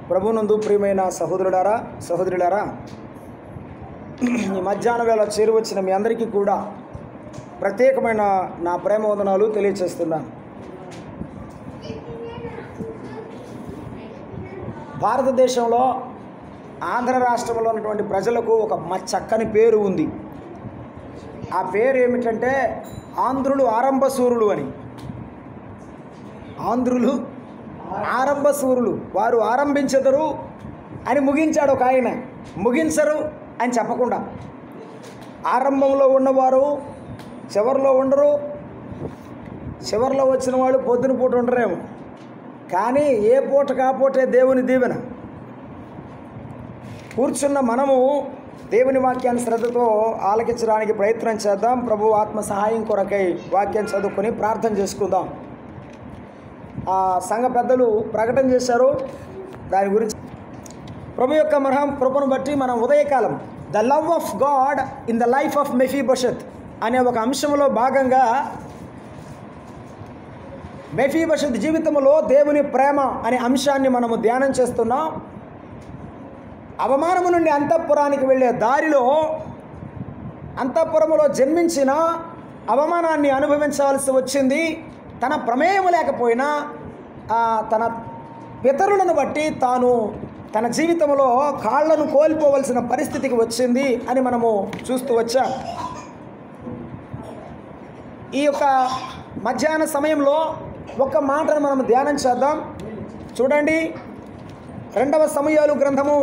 ప్రభునందు ప్రియమైన సహోదరులారా సహోదరులారా, ఈ మధ్యాహ్న వేళ చేరువచ్చిన మీ అందరికీ కూడా ప్రత్యేకమైన నా ప్రేమ వందనాలు తెలియచేస్తున్నాను. భారతదేశంలో ఆంధ్ర రాష్ట్రంలో ఉన్నటువంటి ప్రజలకు ఒక చక్కని పేరు ఉంది. ఆ పేరు ఏమిటంటే ఆంధ్రులు ఆరంభసూరులు అని. ఆంధ్రులు ఆరంభసూరులు, వారు ఆరంభించెదరు అని ముగించాడు ఒక ఆయన. ముగించరు అని చెప్పకుండా ఆరంభంలో ఉన్నవారు చివరిలో ఉండరు, చివరిలో వచ్చిన వాళ్ళు పొద్దున పూట ఉండరేమో, కానీ ఏ పూట కాపోతే దేవుని దీవెన. కూర్చున్న మనము దేవుని వాక్యాన్ని శ్రద్ధతో ఆలకించడానికి ప్రయత్నం చేద్దాం. ప్రభు ఆత్మ సహాయం కొరకై వాక్యం చదువుకొని ప్రార్థన చేసుకుందాం. సంఘ పెద్దలు ప్రకటన చేశారు దాని గురించి. ప్రభు యొక్క మహా కృపను బట్టి మనం ఉదయకాలం the love of God in the life of Mephibosheth అనే ఒక అంశంలో భాగంగా మెఫీబోషెత్ జీవితంలో దేవుని ప్రేమ అనే అంశాన్ని మనము ధ్యానం చేస్తున్నాం. అవమానము నుండి అంతఃపురానికి వెళ్ళే దారిలో అంతఃపురములో జన్మించిన అవమానాన్ని అనుభవించవలసి వచ్చింది. తన ప్రమేయం లేకపోయినా తన పితరులను బట్టి తాను తన జీవితంలో కాళ్లను కోల్పోవలసిన పరిస్థితికి వచ్చింది అని మనము చూస్తూ వచ్చాం. ఈ యొక్క మధ్యాహ్న సమయంలో ఒక మాటను మనం ధ్యానం చేద్దాం. చూడండి, 2వ సమూయేలు గ్రంథము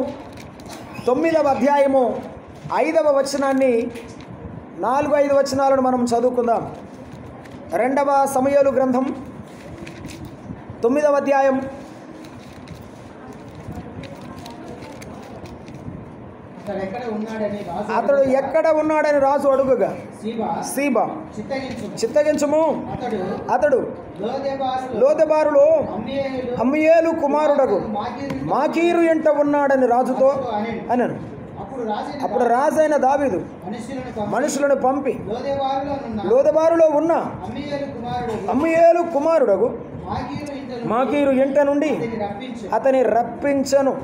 9వ అధ్యాయము 5వ వచనాన్ని 4-5 వచనాలను మనం చదువుకుందాం. 2వ సమూయేలు గ్రంథం 9వ అధ్యాయం అతడు ఎక్కడ ఉన్నాడని రాజు అడుగుగా సీబా చిత్తగించుము, అతడు లోదెబారులో అమ్మీయేలు కుమారుడగు మాకీరు ఎంట ఉన్నాడని రాజుతో అనను. అప్పుడు రాజైన దావీదు మనుషులను పంపి లోదెబారులో ఉన్న అమ్మీయేలు కుమారుడగు మాకీరు ఇంట నుండి అతని రప్పించను.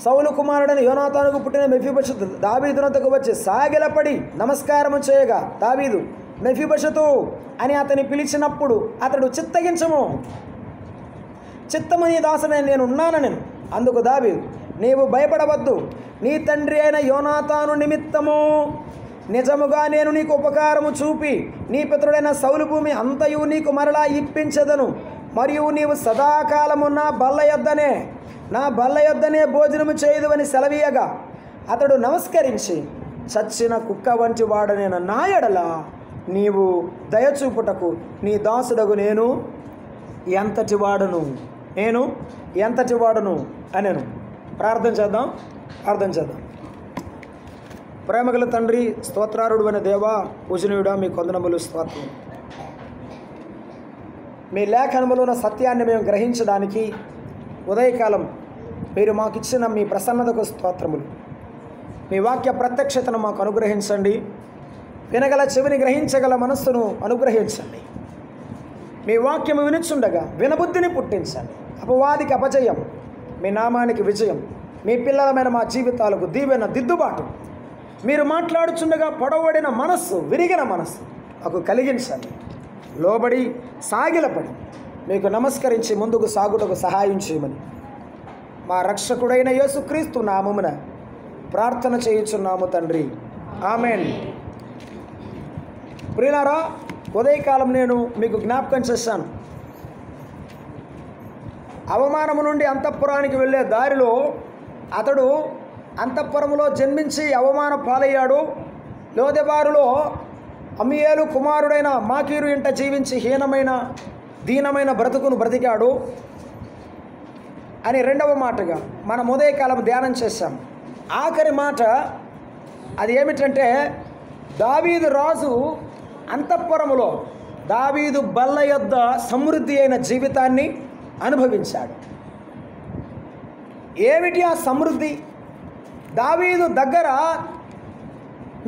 సౌలు కుమారుడని యోనాతానుకు పుట్టిన మెఫీబోషెతు దావీదునొద్దకు వచ్చి సాగిలపడి నమస్కారము చేయగా దావీదు మెఫీబోషెతు అని అతని పిలిచినప్పుడు అతడు చిత్తగించము, చిత్తము నీ దాసుని నేను ఉన్నానని. అందుకు దావీదు, నీవు భయపడవద్దు, నీ తండ్రి అయిన యోనాతాను నిమిత్తము నిజముగా నేను నీకు ఉపకారము చూపి నీ పితరుడైన సౌలు భూమి అంతయు నీకు మరలా ఇప్పించదను. మరియు నీవు సదాకాలము నా బల్ల యొద్దనే భోజనము చేయదు అని సెలవీయగా అతడు నమస్కరించి, చచ్చిన కుక్క వంటి వాడనైన నా ఎడల నీవు దయచూపుటకు నీ దాసుడగు నేను ఎంతటి వాడను అనెను. ప్రార్థన చేద్దాం. ప్రేమగల తండ్రి, స్తోత్రారుడు అనే దేవా, పూజనీయుడా, మీ కొందనములు స్తోత్రం. మీ లేఖనములో ఉన్న సత్యాన్ని మేము గ్రహించడానికి ఉదయకాలం మీరు మాకిచ్చిన మీ ప్రసన్నతకు స్తోత్రములు. మీ వాక్య ప్రత్యక్షతను మాకు అనుగ్రహించండి. వినగల చెవిని గ్రహించగల మనస్సును అనుగ్రహించండి. మీ వాక్యము వినుచుండగా వినబుద్ధిని పుట్టించండి. అపవాదికి అపజయం, మీ నామానికి విజయం. మీ పిల్లలమైన మా జీవితాలకు దీవెన, దిద్దుబాటు. మీరు మాట్లాడుచుండగా పొడవడిన మనస్సు, విరిగిన మనస్సు మాకు కలిగించండి. లోబడి సాగిలపడి మీకు నమస్కరించి ముందుకు సాగుటకు సహాయం చేయమని మా రక్షకుడైన యేసుక్రీస్తు నామమున ప్రార్థన చేయుచున్నాము తండ్రి, ఆమేన్. ప్రియులారా, ఉదయకాలం నేను మీకు జ్ఞాపకం చేశాను. అవమానము నుండి అంతఃపురానికి వెళ్ళే దారిలో అతడు అంతఃపురములో జన్మించి అవమాన పాలయ్యాడు. లోదెబారులో అమ్మీయేలు కుమారుడైన మాకీరు ఇంట జీవించి దీనమైన బ్రతుకును బ్రతికాడు అని 2వ మాటగా మనం ఉదయకాలం ధ్యానం చేశాం. ఆఖరి మాట అది ఏమిటంటే, దావీదు రాజు అంతఃపురములో దావీదు బల్ల యొద్ద సమృద్ధి అయిన జీవితాన్ని అనుభవించాడు. ఏమిటి ఆ సమృద్ధి? దావీదు దగ్గర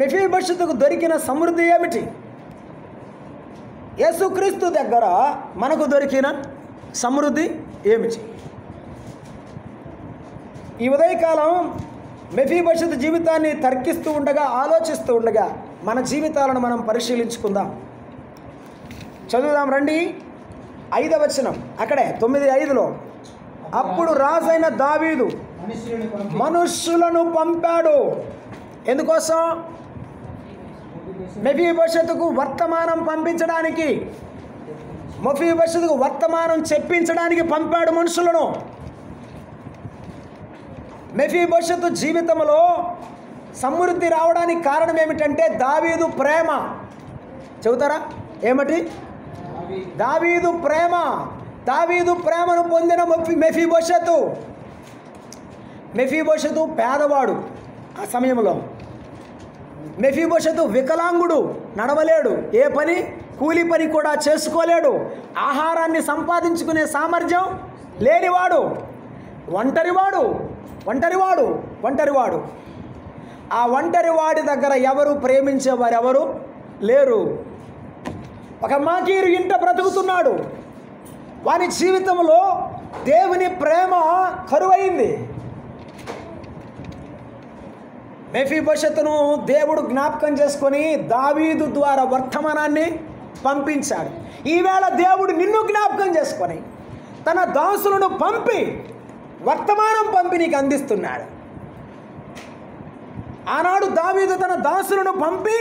మెఫీబోషెతుకు దొరికిన సమృద్ధి ఏమిటి? యేసుక్రీస్తు దగ్గర మనకు దొరికిన సమృద్ధి ఏమిటి? ఈ ఉదయకాలం మెఫీబోషెతు జీవితాన్ని తర్కిస్తూ ఉండగా, ఆలోచిస్తూ ఉండగా మన జీవితాలను మనం పరిశీలించుకుందాం. చదువుదాం రండి. 5వ వచనం, అక్కడే 9:5లో, అప్పుడు రాజైన దావీదు మనుష్యులను పంపాడు. ఎందుకోసం? మెఫీబోషెతుకు వర్తమానం పంపించడానికి, మెఫీబోషెతుకు వర్తమానం చెప్పించడానికి పంపాడు మనుషులను. మెఫీబోషెతు జీవితంలో సమృద్ధి రావడానికి కారణం ఏమిటంటే దావీదు ప్రేమ. చెబుతారా ఏమిటి? దావీదు ప్రేమ. దావీదు ప్రేమను పొందిన మెఫీబోషెతు. మెఫీబోషెతు పేదవాడు. ఆ సమయంలో మెఫీబోషెతు వికలాంగుడు, నడవలేడు, ఏ పని కూలి పని కూడా చేసుకోలేడు, ఆహారాన్ని సంపాదించుకునే సామర్థ్యం లేనివాడు, ఒంటరివాడు. ఆ ఒంటరివాడి దగ్గర ఎవరు ప్రేమించేవారు ఎవరు లేరు. ఒక మాకీరు ఇంట బ్రతుకుతున్నాడు. వాని జీవితంలో దేవుని ప్రేమ కరువైంది. మెఫీబోషెతును దేవుడు జ్ఞాపకం చేసుకొని దావీదు ద్వారా వర్తమానాన్ని పంపించాడు. ఈవేళ దేవుడు నిన్ను జ్ఞాపకం చేసుకొని తన దాసులను పంపి వర్తమానం పంపి నీకు అందిస్తున్నాడు. ఆనాడు దావీదు తన దాసులను పంపి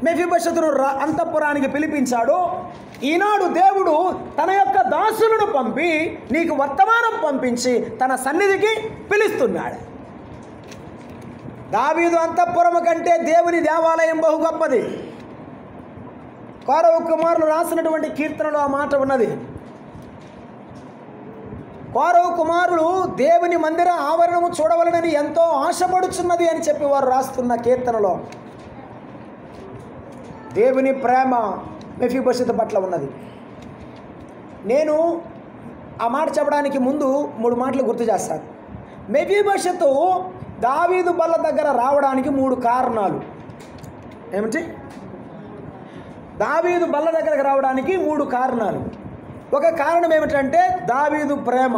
మెఫీబోషెతును అంతఃపురానికి పిలిపించాడు. ఈనాడు దేవుడు తన యొక్క దాసులను పంపి నీకు వర్తమానం పంపించి తన సన్నిధికి పిలుస్తున్నాడు. దావీదు అంతఃపురము కంటే దేవుని దేవాలయం బహు గొప్పది. కోరహు కుమారులు రాసినటువంటి కీర్తనలో ఆ మాట ఉన్నది. కోరహు కుమారులు దేవుని మందిర ఆవరణము చూడవలనని ఎంతో ఆశపడుచున్నది అని చెప్పి వారు రాస్తున్న కీర్తనలో దేవుని ప్రేమ మెఫీబోషెతు పట్ల ఉన్నది. నేను ఆ మాట చెప్పడానికి ముందు 3 మాటలు గుర్తు చేస్తాను. మెఫీబోషెతు దావీదు బల్ల దగ్గర రావడానికి 3 కారణాలు. ఏమిటి? దావీదు బల్ల దగ్గరకు రావడానికి 3 కారణాలు. ఒక కారణం ఏమిటంటే దావీదు ప్రేమ.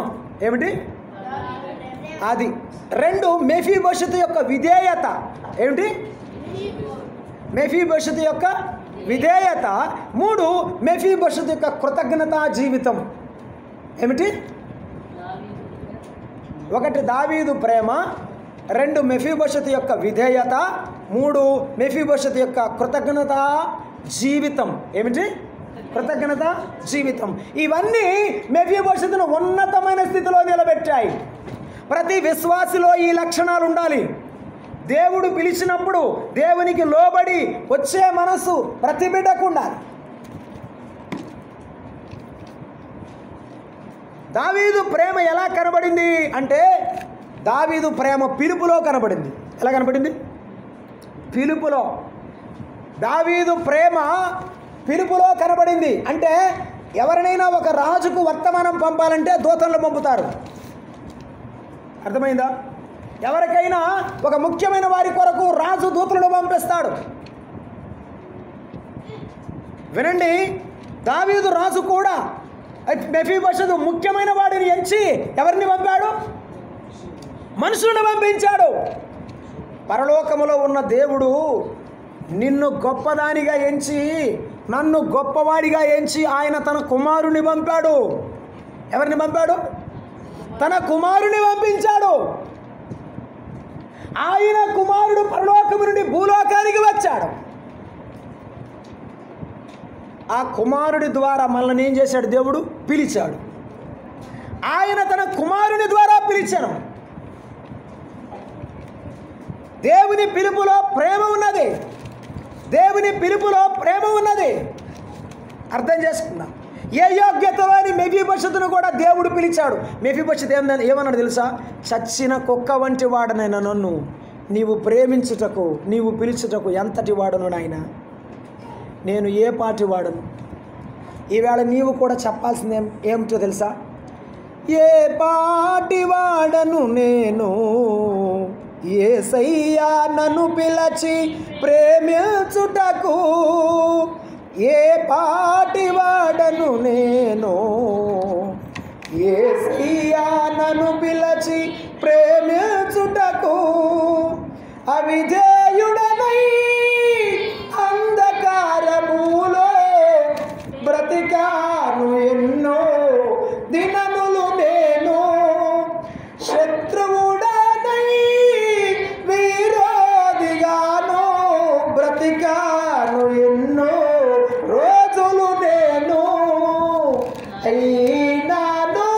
ఏమిటి అది? 2 మెఫీబోషెతు యొక్క విధేయత. ఏమిటి? మెఫీబోషెతు యొక్క విధేయత. 3 మెఫీబోషెతు యొక్క కృతజ్ఞతా జీవితం. ఏమిటి? 1 దావీదు ప్రేమ, 2 మెఫీబోషెతు యొక్క విధేయత, 3 మెఫీబోషెతు యొక్క కృతజ్ఞతా జీవితం. ఏమిటి? కృతజ్ఞత జీవితం. ఇవన్నీ మెఫీబోషెతును ఉన్నతమైన స్థితిలో నిలబెట్టాయి. ప్రతి విశ్వాసిలో ఈ లక్షణాలు ఉండాలి. దేవుడు పిలిచినప్పుడు దేవునికి లోబడి వచ్చే మనసు ప్రతి బిడ్డకు ఉండాలి. దావీదు ప్రేమ ఎలా కనబడింది అంటే, దావీదు ప్రేమ పిలుపులో కనబడింది. ఎలా కనబడింది? పిలుపులో. దావీదు ప్రేమ పిలుపులో కనబడింది. అంటే ఎవరినైనా ఒక రాజుకు వర్తమానం పంపాలంటే దూతలను పంపుతారు. అర్థమైందా? ఎవరికైనా ఒక ముఖ్యమైన వారి కొరకు రాజు దూతలను పంపిస్తాడు. వినండి, దావీదు రాజు కూడా మెఫీబోషెతు ముఖ్యమైన వాడిని ఎంచి ఎవరిని పంపాడు? మనుషులను పంపించాడు. పరలోకములో ఉన్న దేవుడు నిన్ను గొప్పదానిగా ఎంచి, నన్ను గొప్పవాడిగా ఎంచి ఆయన తన కుమారుని పంపాడు. ఎవరిని పంపాడు? తన కుమారుని పంపించాడు. ఆయన కుమారుడు పరలోకము నుండి భూలోకానికి వచ్చాడు. ఆ కుమారుడి ద్వారా మనల్ని ఏం చేశాడు? దేవుడు పిలిచాడు. ఆయన తన కుమారుని ద్వారా పిలిచాను. దేవుని పిలుపులో ప్రేమ ఉన్నది. దేవుని పిలుపులో ప్రేమ ఉన్నది. అర్థం చేసుకుందాం. ఏ యోగ్యతలోని మెఫీబోషెతును కూడా దేవుడు పిలిచాడు. మెఫీబోషెతు ఏమన్నాడు తెలుసా? చచ్చిన కుక్క వంటి వాడనైనా నన్ను నీవు ప్రేమించుటకు, నీవు పిలుచుటకు ఎంతటి వాడను నాయన, నేను ఏ పాటి వాడను. ఈవేళ నీవు కూడా చెప్పాల్సింది ఏమిటో తెలుసా? ఏ పాటి వాడను నేను, యేసయ్యా నన్ను పిలచి ప్రేమించుటకు, ఏ పాటి వాడను నేను, యేసయ్యా నన్ను పిలచి ప్రేమించుటకు అవిధేయుడనై అంధకారములో బ్రతికాను ఎన్నో దినములు నేను శత్రువుడనై విరోధిగాను బ్రతికాను ఎన్నో రోజులు నేను అయినాను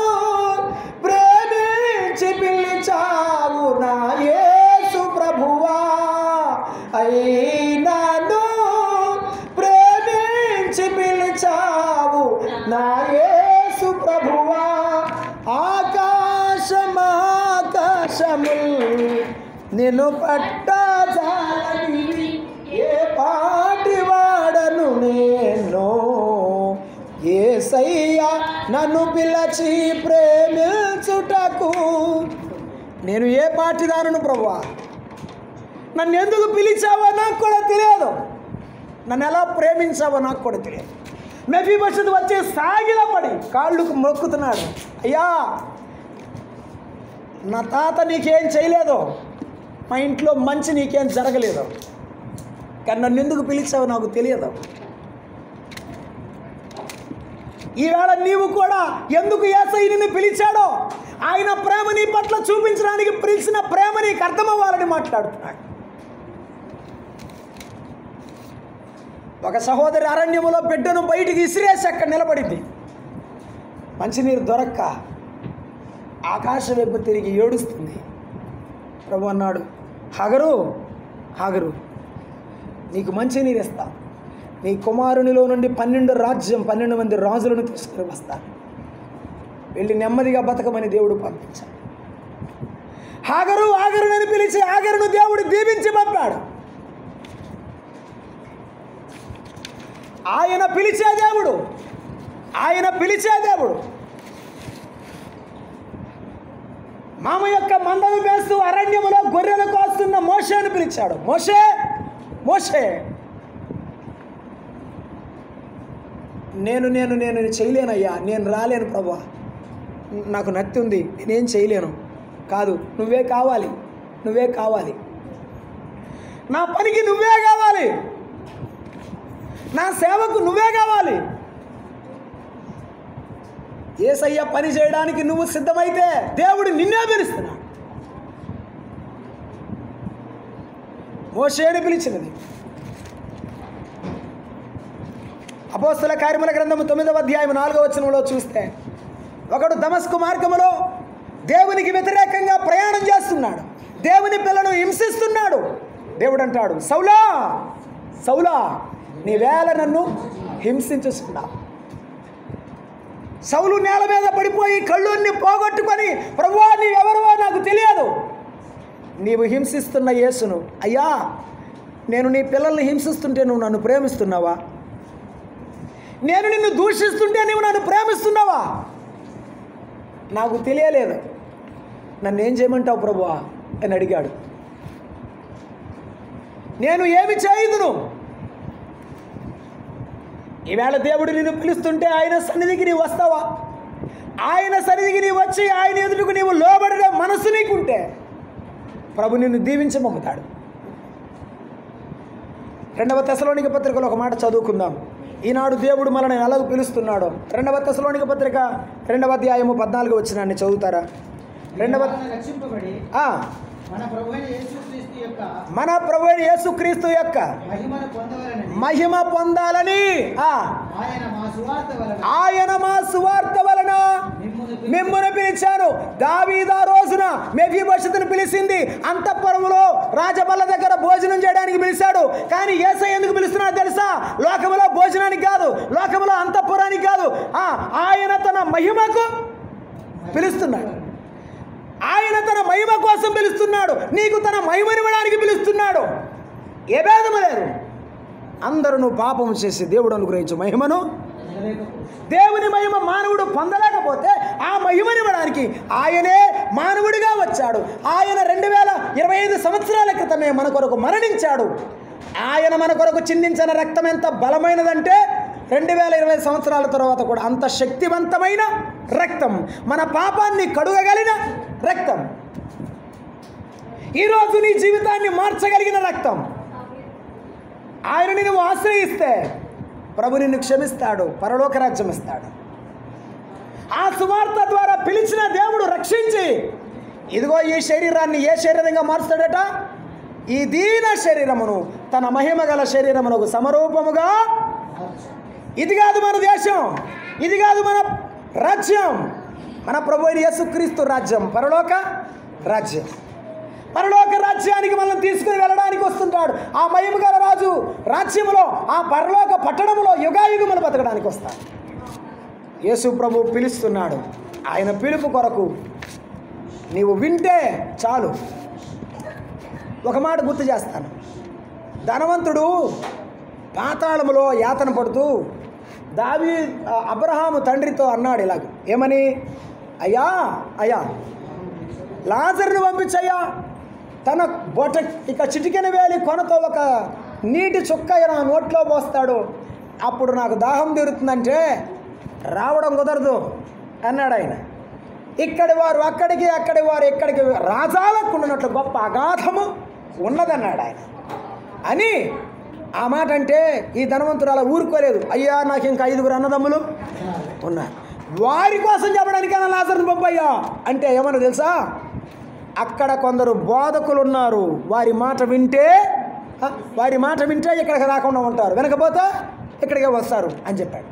ప్రేమించి పిలిచావు నా యేసు ప్రభువా అయినాను ప్రేమించి పిలిచావు నా యేసు ప్రభువా ఆకాశము నిన్ను పట్టజాలని ఏ పాటి వాడను నేను యేసయ్యా నన్ను పిలచి ప్రేమించుటకు నేను ఏ పాటిదానను ప్రభువా నన్ను ఎందుకు పిలిచావో నాకు కూడా తెలియదు నన్ను ఎలా ప్రేమించావో నాకు కూడా తెలియదు మెఫీబోషెతు వచ్చి సాగిలపడి కాళ్ళకు మొక్కుతున్నాడు అయ్యా నా తాత నీకేం చేయలేదు మా ఇంట్లో మంచి నీకేం జరగలేదు కానీ నన్ను ఎందుకు పిలిచావో నాకు తెలియదు ఈవేళ నీవు కూడా ఎందుకు యేసయ్య నిన్ను పిలిచాడో ఆయన ప్రేమ నీ పట్ల చూపించడానికి పిలిచిన ప్రేమ నీకు అర్థమవ్వాలని మాట్లాడుతున్నాడు ఒక సహోదరి అరణ్యములో బిడ్డను బయటికి ఇసిరేసి అక్కడ నిలబడింది మంచినీరు దొరక్క ఆకాశం వైపు తిరిగి ఏడుస్తుంది ప్రభు అన్నాడు హాగరు నీకు మంచినీరు ఇస్తా నీ కుమారునిలో నుండి 12 మంది రాజులను తీసుకుని వస్తాను వెళ్ళి నెమ్మదిగా బతకమని దేవుడు పంపించాడు హాగరుని పిలిచి హాగరును దేవుడు దీవించి పంపాడు ఆయన పిలిచే దేవుడు మామ యొక్క మందను వేస్తూ అరణ్యములో గొర్రెలు కోస్తున్న మోషేను పిలిచాడు మోషే నేను చేయలేనయ్యా నేను రాలేను ప్రభువా నాకు నత్తి ఉంది నేనేం చేయలేను కాదు నువ్వే కావాలి నా పనికి నువ్వే కావాలి నా సేవకు నువ్వే కావాలి యేసయ్య పని చేయడానికి నువ్వు సిద్ధమైతే దేవుడు నిన్నే పిలుస్తున్నాడు మోషేని పిలిచినది అపోస్తల కార్యముల గ్రంథము 9వ అధ్యాయం 4వ వచనంలో చూస్తే ఒకడు దమస్కు మార్గములో దేవునికి వ్యతిరేకంగా ప్రయాణం చేస్తున్నాడు దేవుని పిల్లను హింసిస్తున్నాడు దేవుడు అంటాడు సౌలా నీవేళ నన్ను హింసించుస్తున్నావు సౌలు నేల మీద పడిపోయి కళ్ళుని పోగొట్టుకొని ప్రభువా నీవెవరో నాకు తెలియదు నీవు హింసిస్తున్న యేసును అయ్యా నేను నీ పిల్లల్ని హింసిస్తుంటే నువ్వు నన్ను ప్రేమిస్తున్నావా నేను నిన్ను దూషిస్తుంటే నువ్వు నన్ను ప్రేమిస్తున్నావా నాకు తెలియలేదు నన్ను ఏం చేయమంటావు ప్రభువా అని అడిగాడు నేను ఏమి చేయదును ఈవేళ దేవుడు నిన్ను పిలుస్తుంటే ఆయన సన్నిధికి నీవు వస్తావా ఆయన సన్నిధికి నీవు వచ్చి ఆయన ఎదుటకు నీవు లోబడిన మనసు నీకుంటే ప్రభు నిన్ను దీవించమమ్ముతాడు 2వ తెస్సలోనిక పత్రికలో ఒక మాట చదువుకుందాం ఈనాడు దేవుడు మనల్ని ఎలాగ పిలుస్తున్నాడో 2వ తెస్సలోనిక పత్రిక 2వ అధ్యాయము 14వ వచనాన్ని చదువుతారా మన ప్రభువైన యేసుక్రీస్తు యొక్క మహిమ పొందాలని ఆయన మా సువార్త వలన మిమ్మును పిలిచాను దావీదు రోజున మెఫీబోషెతును పిలిచింది అంతఃపురములో రాజబల్ల దగ్గర భోజనం చేయడానికి పిలిచాడు కానీ యేసయ్య ఎందుకు పిలుస్తున్నాడు తెలుసా లోకములో భోజనానికి కాదు లోకములో అంతఃపురానికి కాదు ఆయన తన మహిమకు పిలుస్తున్నాడు ఆయన తన మహిమ కోసం పిలుస్తున్నాడు నీకు తన మహిమనివ్వడానికి పిలుస్తున్నాడు ఏ భేదము లేదు అందరూ పాపము చేసి దేవుడు అనుగ్రహించు మహిమను దేవుని మహిమ మానవుడు పొందలేకపోతే ఆ మహిమనివ్వడానికి ఆయనే మానవుడిగా వచ్చాడు ఆయన 2025 సంవత్సరాల క్రితమే మన కొరకు మరణించాడు ఆయన మన కొరకు చిందించిన రక్తం ఎంత బలమైనదంటే 2020 సంవత్సరాల తర్వాత కూడా అంత శక్తివంతమైన రక్తం, మన పాపాన్ని కడుగగలిగిన రక్తం, ఈరోజు నీ జీవితాన్ని మార్చగలిగిన రక్తం. ఆయనని నువ్వు ఆశ్రయిస్తే ప్రభు నిన్ను క్షమిస్తాడు, పరలోక రాజ్యం ఇస్తాడు. ఆ సువార్త ద్వారా పిలిచిన దేవుడు రక్షించి ఇదిగో ఈ శరీరాన్ని ఏ శరీరంగా మారుస్తాడట? ఈ దీన శరీరమును తన మహిమ గల శరీరమునకు సమరూపముగా. ఇది కాదు మన దేశం, ఇది కాదు మన రాజ్యం, మన ప్రభు అయిన యేసుక్రీస్తు రాజ్యం, పరలోక రాజ్యం. పరలోక రాజ్యానికి మనం తీసుకుని వెళ్ళడానికి వస్తుంటాడు. ఆ మహిమ గల రాజు రాజ్యములో, ఆ పరలోక పట్టణములో యుగాయుగములు బతకడానికి వస్తాడు. యేసు ప్రభు పిలుస్తున్నాడు. ఆయన పిలుపు కొరకు నీవు వింటే చాలు. ఒక మాట గుర్తు చేస్తాను. ధనవంతుడు పాతాళములో యాతన పడుతూ అబ్రహాము తండ్రితో అన్నాడు ఇలాగ, ఏమని? అయ్యా అయ్యా లాజరును పంపించయ్యా, తన ఇక చిటికెన వేలి కొనతో ఒక నీటి చుక్క నా నోట్లో పోస్తాడు, అప్పుడు నాకు దాహం తీరుతుందంటే రావడం కుదరదు అన్నాడు ఆయన. ఇక్కడి వారు అక్కడికి, అక్కడి వారు ఇక్కడికి రాజాలకు ఉన్నట్లు గొప్ప అగాధము ఉన్నదన్నాడు ఆయన. అని ఆ మాట అంటే ఈ ధనవంతుడు అలా ఊరుకోలేదు. అయ్యా నాకు ఇంకా 5 అన్నదమ్ములు ఉన్నారు, వారి కోసం చెప్పడానికైనా లాజరును పంపయ్యా అంటే ఏమన్నా తెలుసా? అక్కడ కొందరు బోధకులు ఉన్నారు, వారి మాట వింటే ఇక్కడికి రాకుండా ఉంటారు, వెనకపోతే ఇక్కడికే వస్తారు అని చెప్పాడు.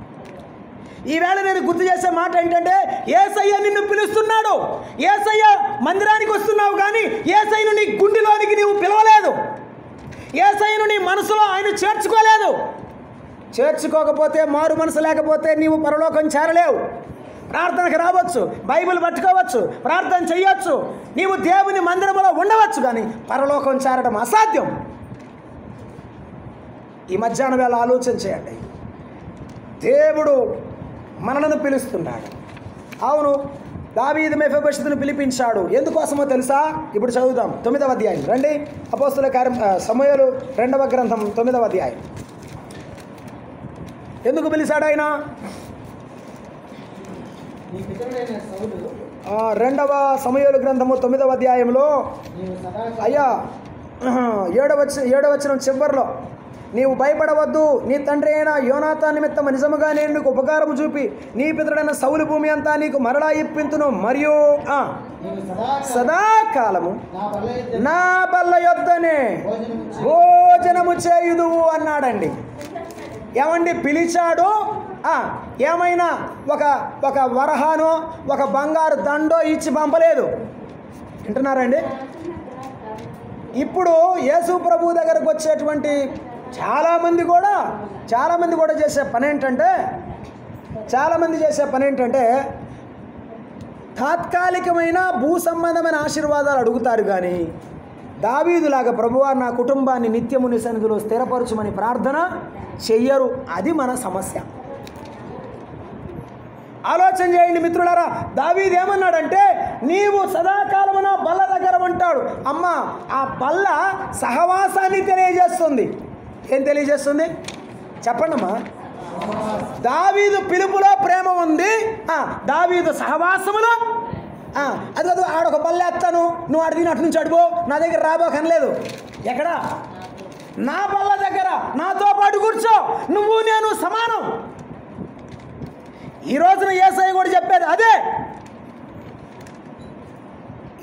ఈవేళ నేను గుర్తు చేసే మాట ఏంటంటే, యేసయ్య నిన్ను పిలుస్తున్నాడు. యేసయ్య మందిరానికి వస్తున్నావు కానీ యేసయ్యను నీ గుండెలోనికి నీవు పిలవలేదు. యేసయ్యను నీ మనసులో ఆయన చేర్చుకోలేదు. చేర్చుకోకపోతే, మారు మనసు లేకపోతే నీవు పరలోకం చేరలేవు. ప్రార్థనకు రావచ్చు, బైబిల్ పట్టుకోవచ్చు, ప్రార్థన చేయొచ్చు, నీవు దేవుని మందిరంలో ఉండవచ్చు, కానీ పరలోకం చేరడం అసాధ్యం. ఈ మధ్యాహ్నం వేళ ఆలోచన చేయండి. దేవుడు మనలను పిలుస్తున్నాడు. అవును, దావీదు మెఫీబోషెతును పిలిపించాడు. ఎందుకోసమో తెలుసా? ఇప్పుడు చదువుదాం 9వ అధ్యాయం. రండి, అపోస్తుల కార్యం సమూయేలు 2వ గ్రంథం 9వ అధ్యాయం. ఎందుకు పిలిచాడు ఆయన? 2వ సమూయేలు గ్రంథము 9వ అధ్యాయంలో అయ్యా 7వ వచనం చివరిలో, నీవు భయపడవద్దు, నీ తండ్రి అయిన యోనాతాను నిమిత్తం నిజముగా నేను నీకు ఉపకారము చూపి నీ పితరుడైన సౌలు భూమి అంతా నీకు మరలా ఇప్పింతును, మరియు సదాకాలము నా బల్ల యొద్దనే భోజనము చేయుదువు అన్నాడండి. ఏమండి పిలిచాడు? ఏమైనా ఒక వరహానో ఒక బంగారు దండో ఇచ్చి పంపలేదు. వింటున్నారండి? ఇప్పుడు యేసు ప్రభు దగ్గరకు వచ్చేటువంటి చాలామంది కూడా చేసే పని ఏంటంటే తాత్కాలికమైన భూ సంబంధమైన ఆశీర్వాదాలు అడుగుతారు, కానీ దావీదులాగా ప్రభువా నా కుటుంబాన్ని నిత్యము నీ సన్నిధిలో స్థిరపరచుమని ప్రార్థన చెయ్యరు. అది మన సమస్య. ఆలోచన చేయండి మిత్రులారా. దావీదు ఏమన్నాడంటే, నీవు సదాకాలము నా బల్ల దగ్గర ఉంటాడు. అమ్మ, ఆ బల్ల సహవాసాన్ని తెలియజేస్తుంది. ఏం తెలియజేస్తుంది చెప్పండి అమ్మా? దావీదు పిలుపులో ప్రేమ ఉంది, దావీదు సహవాసములో అది కాదు. ఆడొక బల్ల ఎత్తాను, నువ్వు ఆడ తిని అటు నుంచి అడుగు, నా దగ్గర రాబోకనలేదు. ఎక్కడ? నా బల్ల దగ్గర నాతో పాటు కూర్చో, నువ్వు నేను సమానం. ఈ రోజున యేసయ్య కూడా చెప్పేది అదే.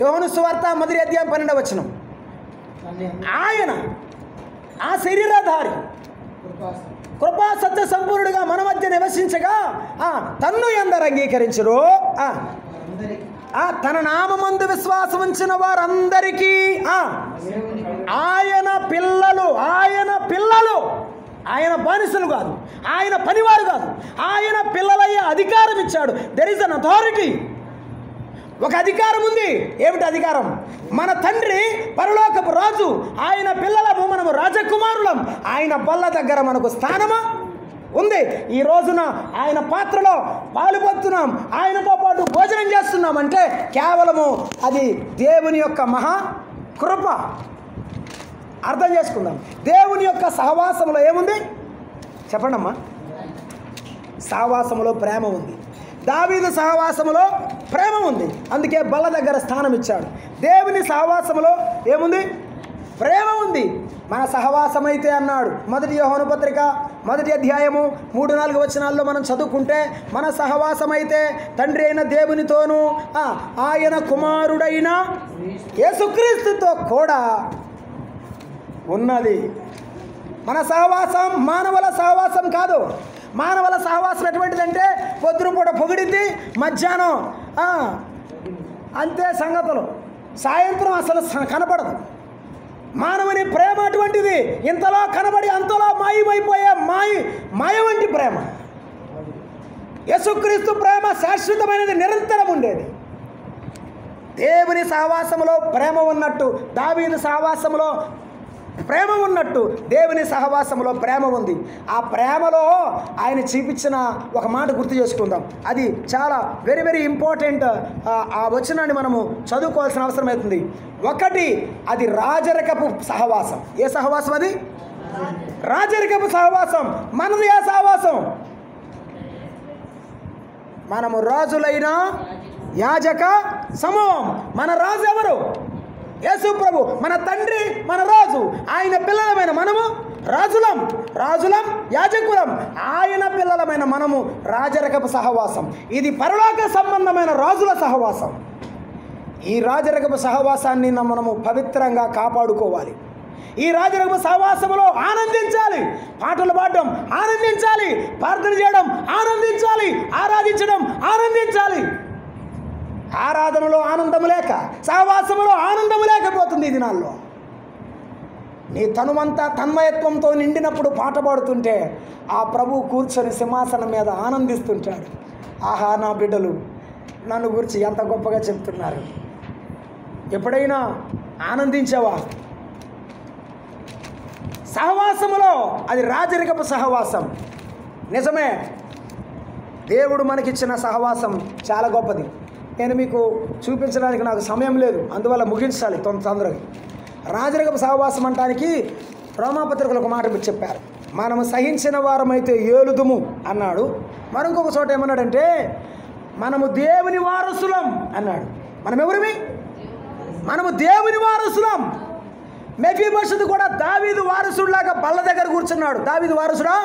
యోహాను సువార్త 1వ అధ్యాయం 12వ వచనం, ఆయన ఆ శరీరధారి కృపా సత్య సంపూర్ణుడిగా మన మధ్య నివసించగా తన్ను ఎందరు అంగీకరించరు, తన నామమందు విశ్వాసం ఉంచిన వారందరికీ ఆయన పిల్లలు, ఆయన బానిసలు కాదు, ఆయన పనివారు కాదు, ఆయన పిల్లలయ్యే అధికారం ఇచ్చాడు. There is an authority. ఒక అధికారం ఉంది. ఏమిటి అధికారం? మన తండ్రి పరలోకపు రాజు, ఆయన పిల్లలము, మనము రాజకుమారులం. ఆయన బల్ల దగ్గర మనకు స్థానము ఉంది. ఈ రోజున ఆయన పాత్రలో పాలుపొందుతున్నాం, ఆయనతో పాటు భోజనం చేస్తున్నాం అంటే కేవలము అది దేవుని యొక్క మహా కృప. అర్థం చేసుకుందాం. దేవుని యొక్క సహవాసంలో ఏముంది చెప్పండి అమ్మా? సహవాసములో ప్రేమ ఉంది. దావీదు సహవాసములో ప్రేమ ఉంది, అందుకే బల్ల దగ్గర స్థానం ఇచ్చాడు. దేవుని సహవాసములో ఏముంది? ప్రేమ ఉంది. మన సహవాసం అయితే అన్నాడు, 1 యోహాను పత్రిక 1వ అధ్యాయము 3-4 వచనాల్లో మనం చదువుకుంటే, మన సహవాసం అయితే తండ్రి అయిన దేవునితోనూ ఆయన కుమారుడైన యేసుక్రీస్తుతో కూడా ఉన్నది. మన సహవాసం మానవుల సహవాసం కాదు. మానవుల సహవాసం ఎటువంటిదంటే పొద్దున పూట పొగిడింది, మధ్యాహ్నం అంతే సంగతులు, సాయంత్రం అసలు కనపడదు. మానవుని ప్రేమ అటువంటిది, ఇంతలో కనబడి అంతలో మాయమైపోయే మాయ వంటి ప్రేమ. యేసుక్రీస్తు ప్రేమ శాశ్వతమైనది, నిరంతరం ఉండేది. దేవుని సహవాసములో ప్రేమ ఉన్నట్టు దావీదు సహవాసములో ప్రేమ ఉన్నట్టు దేవుని సహవాసములో ప్రేమ ఉంది. ఆ ప్రేమలో ఆయన చూపించిన ఒక మాట గుర్తు చేసుకుందాం. అది చాలా వెరీ వెరీ ఇంపార్టెంట్. ఆ వచనాన్ని మనము చదువుకోవాల్సిన అవసరం అవుతుంది. ఒకటి, అది రాజరికపు సహవాసం. ఏ సహవాసం అది? రాజరికపు సహవాసం. మనది ఏ సహవాసం? మనము రాజులైన యాజక సమూహం. మన రాజు ఎవరు? యేసు ప్రభు. మన తండ్రి మన రాజు, ఆయన పిల్లలమైన మనము రాజులం యాజకులం. ఆయన పిల్లలమైన మనము రాజరికపు సహవాసం. ఇది పరలోక సంబంధమైన రాజుల సహవాసం. ఈ రాజరికపు సహవాసాన్ని మనము పవిత్రంగా కాపాడుకోవాలి. ఈ రాజరికపు సహవాసములో ఆనందించాలి. పాటలు పాడడం ఆనందించాలి, ప్రార్థన చేయడం ఆనందించాలి, ఆరాధించడం ఆనందించాలి. ఆరాధనలో ఆనందము లేక, సహవాసములో ఆనందము లేకపోతుంది ఈ దినాల్లో. నీ తనుమంతా తన్మయత్వంతో నిండినప్పుడు పాట పాడుతుంటే ఆ ప్రభు కూర్చొని సింహాసనం మీద ఆనందిస్తుంటాడు. ఆహా, నా బిడ్డలు నన్ను గురించి ఎంత గొప్పగా చెప్తున్నారు. ఎప్పుడైనా ఆనందించావా? సహవాసములో అది రాజరికపు సహవాసం. నిజమే, దేవుడు మనకిచ్చిన సహవాసం చాలా గొప్పది. నేను మీకు చూపించడానికి నాకు సమయం లేదు, అందువల్ల ముగించాలి తొందరగా. రాజరికపు సహవాసం అంటానికి రోమాపత్రికలు ఒక మాట చెప్పారు. మనము సహించిన వారమైతే ఏలుదుము అన్నాడు. మరొక చోట ఏమన్నాడంటే మనము దేవుని వారసులం అన్నాడు. మనం ఎవరివి? మనము దేవుని వారసులం. మెఫీబోషెతు కూడా దావీదు వారసుడిలాగా బల్ల దగ్గర కూర్చున్నాడు. దావీదు వారసుడా?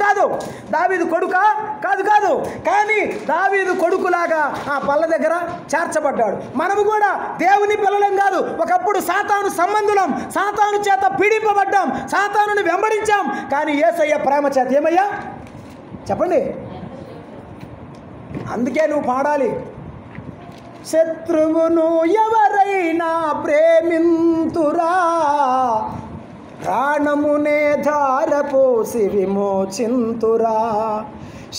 కాదు. దావీదు కొడుకా? కాదు. కానీ దావీదు కొడుకులాగా ఆ బల్ల దగ్గర చేర్చబడ్డాడు. మనము కూడా దేవుని పిల్లలం కాదు. ఒకప్పుడు సాతాను సంబంధులం, సాతాను చేత పీడింపబడ్డాం, సాతానుని వెంబడించాం. కానీ యేసయ్య ప్రేమ చేత ఏమయ్యా చెప్పండి. అందుకే నువ్వు పాడాలి, శత్రువును ఎవరైనా ప్రేమింతురా, ప్రాణమునే ధారపోసి విమోచింతురా.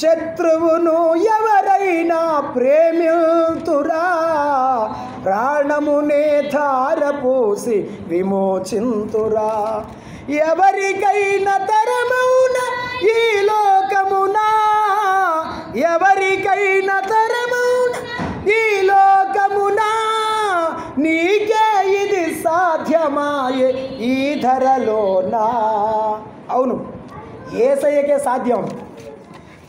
శత్రువును ఎవరైనా ప్రేమింతురా, ప్రాణమునే ధారపోసి విమోచింతురా. ఎవరికైనా తరమౌన ఈ లోకమునా, ఎవరికైనా తరమౌన ఈ లోకమునా, నీకే ఇది సాధ్యమాయే ఈ ధరలోనా. అవును, యేసయ్యకే సాధ్యం,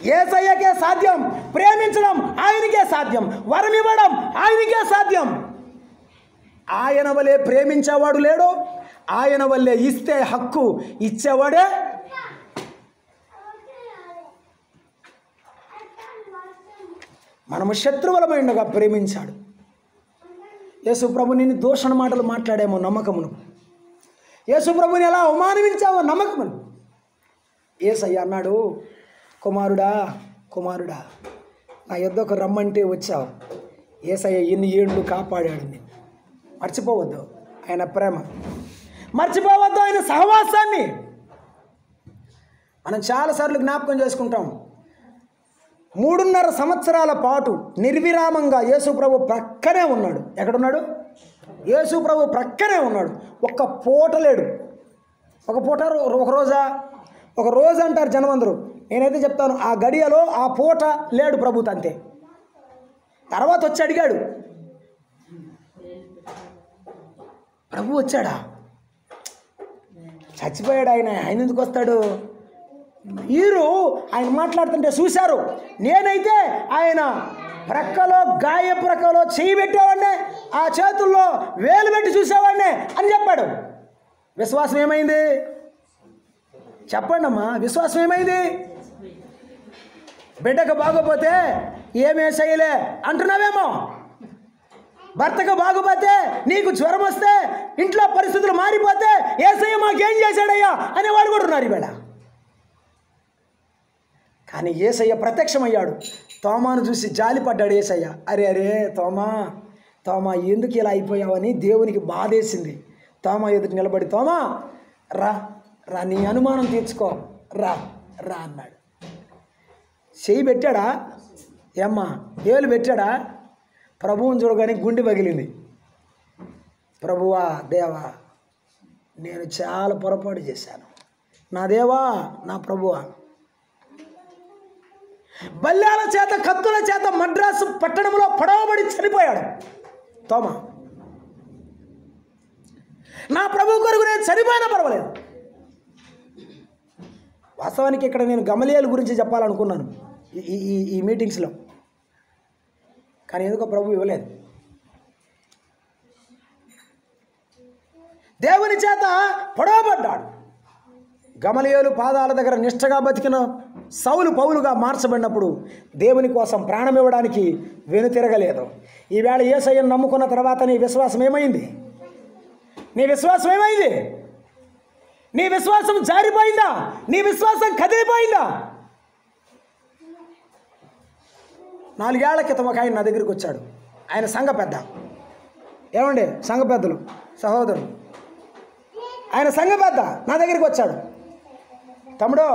యేసయ్యకే సాధ్యం. ప్రేమించడం ఆయనకే సాధ్యం, వరమివ్వడం ఆయనకే సాధ్యం. ఆయన వల్లే ప్రేమించేవాడు లేడు, ఆయన వల్లే ఇస్తే హక్కు ఇచ్చేవాడే. మనము శత్రువులమై ఉండగా ప్రేమించాడు. యేసు ప్రభు నిన్ను దూషణ మాటలు మాట్లాడేమో నమ్మకమును, యేసు ప్రభుని ఎలా అవమానించావో నమ్మకమును. యేసయ్య అన్నాడు, కుమారుడా నా యొద్దకు రమ్మంటే వచ్చావు. యేసయ్య ఎన్ని ఏళ్ళు కాపాడాడు. నేను మర్చిపోవద్దు ఆయన ప్రేమ, మర్చిపోవద్దు ఆయన సహవాసాన్ని. మనం చాలాసార్లు జ్ఞాపకం చేసుకుంటాం. 3.5 సంవత్సరాల పాటు నిర్విరామంగా యేసు ప్రభు ప్రక్కనే ఉన్నాడు. ఎక్కడున్నాడు? యేసు ప్రభు ప్రక్కనే ఉన్నాడు. ఒక్క పూట లేడు. ఒక పూట, ఒక రోజు అంటారు జనమందరూ. నేనైతే చెప్తాను, ఆ గడియలో ఆ పూట లేడు ప్రభు. అంతే. తర్వాత వచ్చి అడిగాడు, ప్రభు వచ్చాడా? చచ్చిపోయాడు ఆయన ఎందుకు వస్తాడు? వీరు ఆయన మాట్లాడుతుంటే చూశారు. నేనైతే ఆయన ప్రక్కలో ప్రక్కలో చేయి పెట్టేవాడినే, ఆ చేతుల్లో వేలు పెట్టి చూసేవాడినే అని చెప్పాడు. విశ్వాసం ఏమైంది చెప్పండి అమ్మా, విశ్వాసం ఏమైంది? బిడ్డకు బాగోపోతే ఏమే చేయలే అంటున్నావేమో, భర్తకు బాగోపోతే, నీకు జ్వరం వస్తే, ఇంట్లో పరిస్థితులు మారిపోతే యేసయ్య మాకేం చేశాడయ్యా అనేవాడు కూడా ఉన్నారు ఈవేళ. కానీ యేసయ్య ప్రత్యక్షమయ్యాడు. తోమాను చూసి జాలిపడ్డాడు యేసయ్య. అరే తోమా ఎందుకు ఇలా అయిపోయావని దేవునికి బాధేసింది. తోమా ఎదుటి నిలబడి, తోమా రా నీ అనుమానం తీర్చుకో, రా అన్నాడు. చెయ్యి పెట్టాడా ఏమ్మా, ఏలు పెట్టాడా? ప్రభువుని చూడగానే గుండె పగిలింది. ప్రభువా, దేవా, నేను చాలా పొరపాటు చేశాను. నా దేవా, నా ప్రభువా. బల్యాల చేత, కత్తుల చేత మద్రాసు పట్టణంలో పడవబడి చనిపోయాడు తోమా. నా ప్రభు కొరకు నేను చనిపోయినా పర్వాలేదు. వాస్తవానికి ఇక్కడ నేను గమలీయేలు గురించి చెప్పాలనుకున్నాను ఈ మీటింగ్స్లో, కానీ ఎందుకో ప్రభు ఇవ్వలేదు. దేవుని చేత పొడవబడ్డాడు. గమలీయేలు పాదాల దగ్గర నిష్ఠగా బతికిన సౌలు పౌలుగా మార్చబడినప్పుడు దేవుని కోసం ప్రాణం ఇవ్వడానికి వెనుతిరగలేదు. ఈవేళ యేసయ్యను నమ్ముకున్న తర్వాత నీ విశ్వాసం ఏమైంది? నీ విశ్వాసం ఏమైంది? నీ విశ్వాసం జారిపోయిందా? నీ విశ్వాసం కదిలిపోయిందా? 4 ఏళ్ల క్రితం ఒక ఆయన నా దగ్గరికి వచ్చాడు. ఆయన సంఘ పెద్ద. ఏమండి, సంఘ పెద్దలు, సహోదరులు, ఆయన సంఘ పెద్ద నా దగ్గరికి వచ్చాడు. తమ్ముడు,